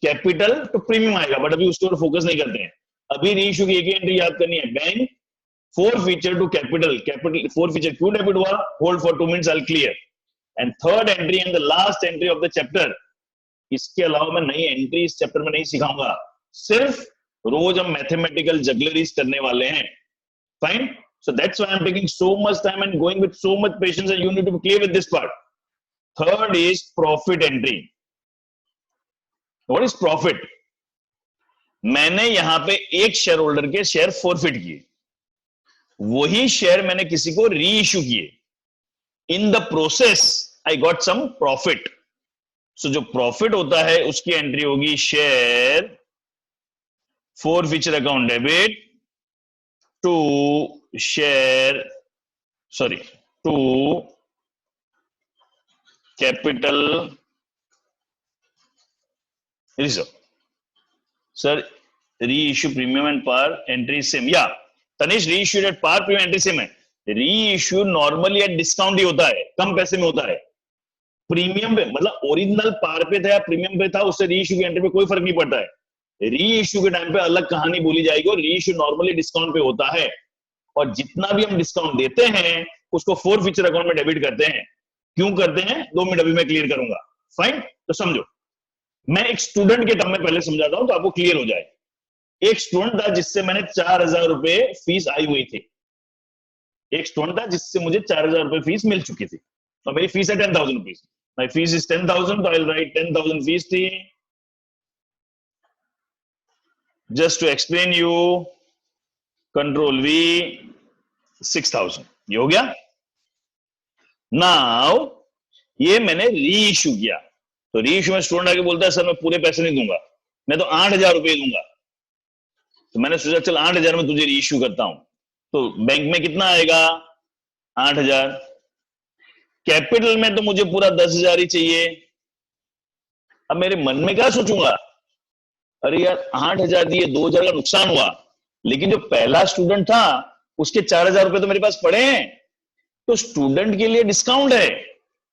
capital तो प्रीमियम आएगा, बट अभी उसके ऊपर फोकस नहीं करते हैं। अभी री इश्यू की एक ही एंट्री याद करनी है, bank forfeiture to capital, capital forfeiture क्यों डेबिट हुआ, hold for 2 minutes, I clear. And third entry and the last entry of the chapter, इसके अलावा मैं नई एंट्री इस चैप्टर में नहीं सिखाऊंगा, सिर्फ रोज हम मैथमेटिकल जगलरीज करने वाले हैं। Fine, so that's why I'm taking so much time and going with so much patience, and you need to be clear with this part. Third is profit entry. What is profit? मैंने यहां पे एक share holder के share forfeit किए, वही share मैंने किसी को री इश्यू किए, in the process I got some profit. So जो प्रॉफिट होता है उसकी एंट्री होगी share forfeiture account debit to share, sorry, to capital reserve. Sir reissue premium and par entry same, या Tanish reissue at par premium entry same है। Reissue normally at discount ही होता है, कम पैसे में होता है। Premium पे मतलब ओरिजिनल पार पे था या प्रीमियम पे था, उससे री इश्यू की एंट्री पे कोई फर्क नहीं पड़ता है। री इश्यू के टाइम पे अलग कहानी बोली जाएगी, और री इश्यू नॉर्मली डिस्काउंट पे होता है, और जितना भी हम डिस्काउंट देते हैं उसको फोर फीचर अकाउंट में डेबिट करते हैं। क्यों करते हैं, 2 मिनट अभी मैं क्लियर करूंगा। फाइन, तो समझो, मैं एक स्टूडेंट के टर्म में पहले समझाता हूं तो आपको क्लियर हो जाए। एक स्टूडेंट था जिससे मैंने 4,000 रुपए फीस आई हुई थी, एक स्टूडेंट था जिससे मुझे 4,000 रुपए फीस मिल चुकी थी, तो मेरी फीस है 10,000 रुपीज, माई फीस इज 10,000, तो आई विल राइट 10,000 फीस थी। Just to explain you, control we, 6,000, ये हो गया। नाउ ये मैंने री इश्यू किया, तो री इश्यू में स्टूडेंट आके बोलता है सर मैं पूरे पैसे नहीं दूंगा, मैं तो 8,000 रुपए दूंगा। तो मैंने सोचा चल 8,000 में तुझे री इश्यू करता हूं, तो बैंक में कितना आएगा, 8,000। कैपिटल में तो मुझे पूरा 10,000 ही चाहिए। अब मेरे मन में क्या सोचूंगा, अरे यार 8,000 दिए, 2,000 का नुकसान हुआ, लेकिन जो पहला स्टूडेंट था उसके 4,000 रुपए तो मेरे पास पड़े हैं, तो स्टूडेंट के लिए डिस्काउंट है।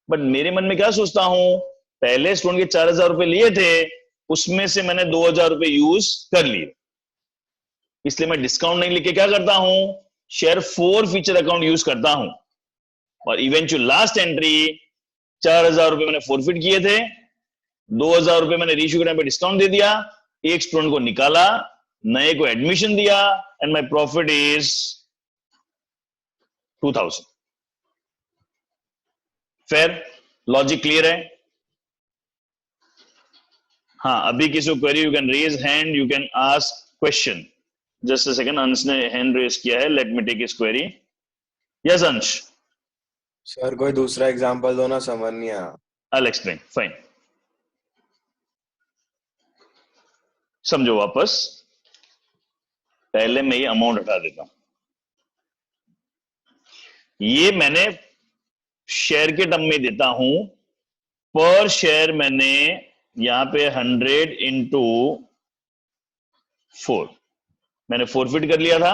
बट मेरे मन में क्या सोचता हूं, पहले स्टूडेंट के 4,000 रुपए लिए थे, उसमें से मैंने 2,000 रुपए यूज कर लिए, इसलिए मैं डिस्काउंट नहीं लेके क्या करता हूं, share forfeiture account use करता हूं। और इवेंचुअल लास्ट एंट्री 4,000 रुपए मैंने फॉरफिट किए थे, 2,000 रुपए मैंने रीइश्यू के टाइम पे डिस्काउंट दे दिया, एक स्टूडेंट को निकाला, नए को एडमिशन दिया, and my profit is 2,000। Fair, logic clear है। हाँ, अभी किसी को query, you can raise hand, you can ask question. Just a second, Ansh ने हैंड रेज किया है, let me take his query. Yes Ansh. Sir कोई दूसरा एग्जांपल दो ना, समझ नहीं आया। I'll explain, fine। समझो वापस, पहले मैं ये अमाउंट हटा देता हूं, ये मैंने शेयर के टर्म में देता हूं, पर शेयर मैंने यहां पे 100 इंटू 4 मैंने फॉरफिट कर लिया था,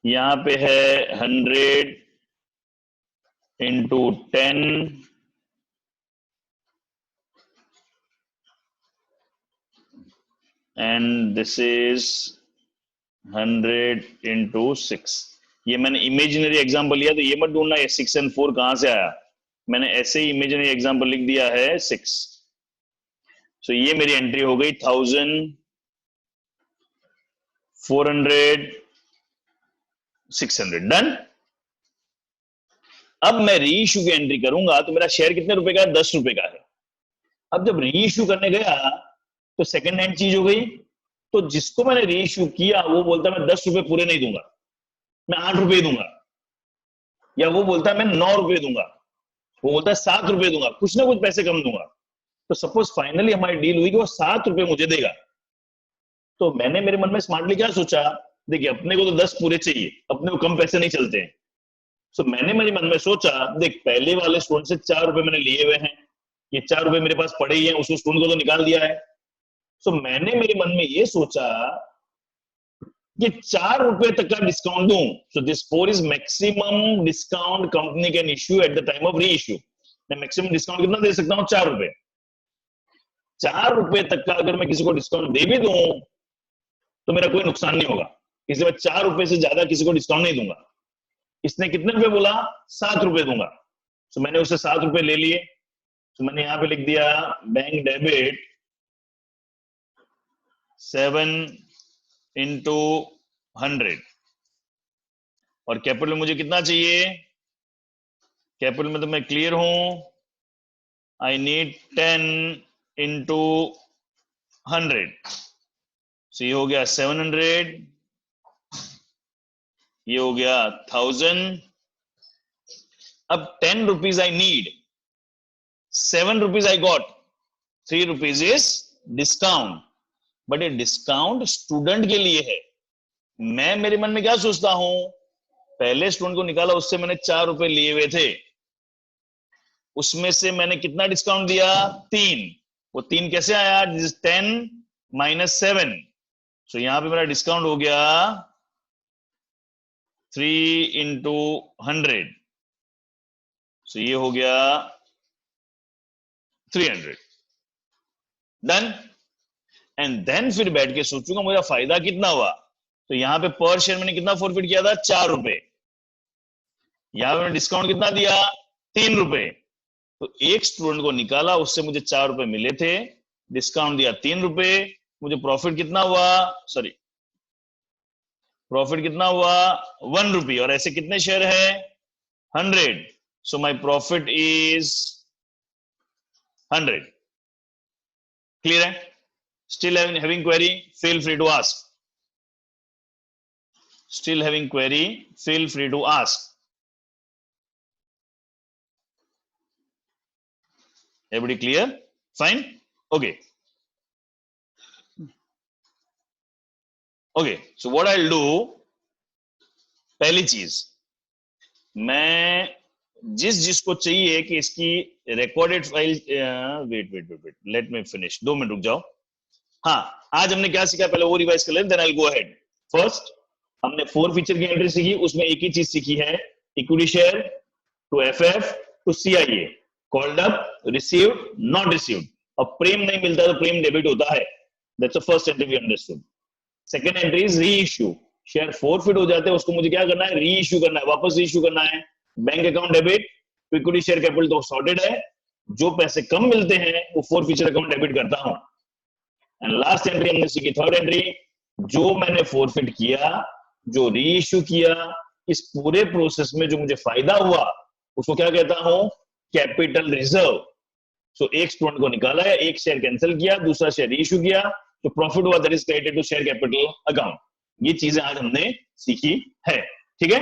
यहां पे है 100 into 10 and this is 100 into 6। ये मैंने इमेजिनरी एग्जाम्पल लिया, तो ये मत ढूंढना ये 6 एंड 4 कहां से आया, मैंने ऐसे ही इमेजिनरी एग्जांपल लिख दिया है 6। सो ये मेरी एंट्री हो गई 1400 600 डन। अब मैं री इश्यू की एंट्री करूंगा तो मेरा शेयर कितने रुपए का है? 10 रुपए का है। अब जब री इश्यू करने गया तो सेकंड हैंड चीज हो गई, तो जिसको मैंने री इश्यू किया वो बोलता है मैं 10 रुपए पूरे नहीं दूंगा, मैं 8 रुपए दूंगा, या वो बोलता है मैं 9 रुपए दूंगा, वो बोलता है 7 रुपए दूंगा, कुछ ना कुछ पैसे कम दूंगा। तो सपोज फाइनली हमारी डील हुई कि वो 7 रुपए मुझे देगा। तो मैंने मेरे मन में स्मार्टली क्या सोचा, देखिए अपने को तो 10 पूरे चाहिए, अपने को कम पैसे नहीं चलते हैं। सो मैंने मेरे मन में सोचा, देख पहले वाले स्टूडेंट से 4 रुपए मैंने लिए हुए हैं, ये 4 रुपए मेरे पास पड़े ही हैं, उस स्टूडेंट को तो निकाल दिया है। सो मैंने मेरे मन में ये सोचा कि 4 रुपए तक का डिस्काउंट दूं। So this 4 is maximum discount company can issue at the time of री इश्यू। मैं मैक्सिमम डिस्काउंट कितना दे सकता हूं? 4 रुपए। 4 रुपए तक का अगर मैं किसी को डिस्काउंट दे भी दूं तो मेरा कोई नुकसान नहीं होगा, इसलिए मैं 4 रुपए से ज्यादा किसी को डिस्काउंट नहीं दूंगा। इसने कितने रुपए बोला? 7 रुपए दूंगा। तो मैंने उससे 7 रुपए ले लिए। तो मैंने यहां पे लिख दिया बैंक डेबिट 7 into 100। और कैपिटल में मुझे कितना चाहिए? कैपिटल में तो मैं क्लियर हूं, आई नीड 10 into 100। सो ये हो गया 700, ये हो गया 1000। अब 10 rupees I need, 7 rupees I got, 3 rupees is discount. But ये डिस्काउंट स्टूडेंट के लिए है। मैं मेरे मन में क्या सोचता हूं, पहले स्टूडेंट को निकाला, उससे मैंने 4 रुपए लिए हुए थे, उसमें से मैंने कितना डिस्काउंट दिया? 3। वो 3 कैसे आया? 10 minus 7। सो यहां पे मेरा डिस्काउंट हो गया 3 into 100। सो ये हो गया 300 डन। एंड देन फिर बैठ के सोचूंगा मेरा फायदा कितना हुआ। तो यहां पे पर शेयर मैंने कितना फॉरफिट किया था? 4 रुपए। यहां पे मैंने डिस्काउंट कितना दिया? 3 रुपए। तो एक स्टूडेंट को निकाला, उससे मुझे 4 रुपए मिले थे, डिस्काउंट दिया 3 रुपए, मुझे प्रॉफिट कितना हुआ? सॉरी, प्रॉफिट कितना हुआ? 1 रुपी। और ऐसे कितने शेयर है? 100। सो माई प्रॉफिट इज 100। क्लियर है? Still having query? Feel free to ask. Still having query? Feel free to ask. Everybody clear? Fine? Okay. Okay. So what I'll do, पहली चीज, मैं जिसको चाहिए कि इसकी recorded file, wait let me finish, 2 minute रुक जाओ। हाँ, आज हमने क्या सीखा पहले वो रिवाइज कर लें, then I will go ahead. First हमने 4 फीचर की एंट्री सीखी, उसमें एक ही चीज सीखी है, equity share to FF to CIA, called up, received, not received. और प्रेम नहीं मिलता तो प्रेम डेबिट होता है। That's the first entry we understood. Second entry is reissue. Share forfeit हो जाते हैं, उसको मुझे क्या करना है? री इश्यू करना है, वापस री इश्यू करना है। Bank account debit, equity share capital तो सॉर्टेड है, जो पैसे कम मिलते हैं वो 4 फीचर अकाउंट डेबिट करता हूं। एंड लास्ट एंट्री हमने सीखी, थर्ड एंट्री, जो मैंने फॉरफिट किया, जो री इश्यू किया, इस पूरे प्रोसेस में जो मुझे फायदा हुआ उसको क्या कहता हूं? Capital reserve. सो एक स्टूडेंट को निकाला है, एक शेयर कैंसिल किया, दूसरा शेयर री इश्यू किया, तो प्रॉफिट हुआ, that is credited to share capital account. ये चीजें आज हमने सीखी है, ठीक है।